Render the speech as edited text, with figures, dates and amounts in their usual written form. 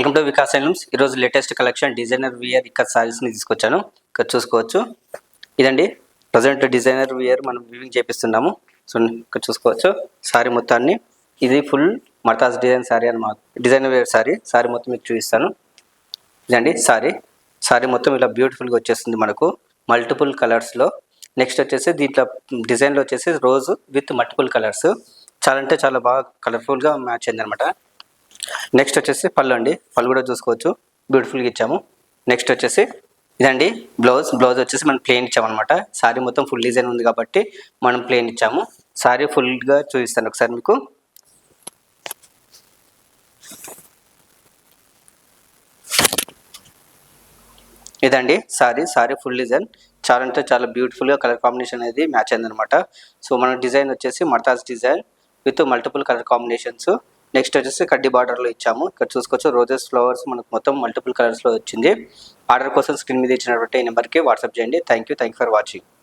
Welcome to Vikas handlooms. ఈరోజు latest collection designer we're ఇక్కడ సారీస్ని తీసుకొచ్చాను. ఇక్కడ చూసుకోవచ్చు, ఇదండి ప్రజెంట్ డిజైనర్ వియర్ మనం వీవింగ్ చేపిస్తున్నాము. సో ఇక్కడ చూసుకోవచ్చు సారీ మొత్తాన్ని. ఇది ఫుల్ మర్తాజ్ డిజైన్ సారీ అన్నమాట, డిజైనర్ వియర్ సారీ. సారీ మొత్తం మీకు చూపిస్తాను. ఇదండి సారీ మొత్తం ఇలా బ్యూటిఫుల్గా వచ్చేస్తుంది మనకు మల్టిపుల్ కలర్స్లో. నెక్స్ట్ వచ్చేసి దీంట్లో డిజైన్లో వచ్చేసి రోజ్ విత్ మల్టిపుల్ కలర్స్, చాలా అంటే చాలా బాగా కలర్ఫుల్గా మ్యాచ్ అయింది అనమాట. నెక్స్ట్ వచ్చేసి పళ్ళు అండి, పళ్ళు కూడా చూసుకోవచ్చు బ్యూటిఫుల్గా ఇచ్చాము. నెక్స్ట్ వచ్చేసి ఇదండి బ్లౌజ్ వచ్చేసి మనం ప్లెయిన్ ఇచ్చామన్నమాట. సారీ మొత్తం ఫుల్ డిజైన్ ఉంది కాబట్టి మనం ప్లెయిన్ ఇచ్చాము. సారీ ఫుల్గా చూపిస్తాను ఒకసారి మీకు. ఇదండి సారీ ఫుల్ డిజైన్, చాలా అంటే చాలా బ్యూటిఫుల్గా కలర్ కాంబినేషన్ అనేది మ్యాచ్ అయింది అనమాట. సో మన డిజైన్ వచ్చేసి మర్తాజ్ design with multiple colour combinations. Next వచ్చేసి కడ్డీ బార్డర్లో ఇచ్చాము. ఇక్కడ చూసుకోవచ్చు రోజెస్ ఫ్లవర్స్ మనకు మొత్తం మల్టిపుల్ కలర్స్లో వచ్చింది. ఆర్డర్ కోసం స్క్రీన్ మీద ఇచ్చినటువంటి ఈ నెంబర్కి వాట్సాప్ చేయండి. Thank you for watching.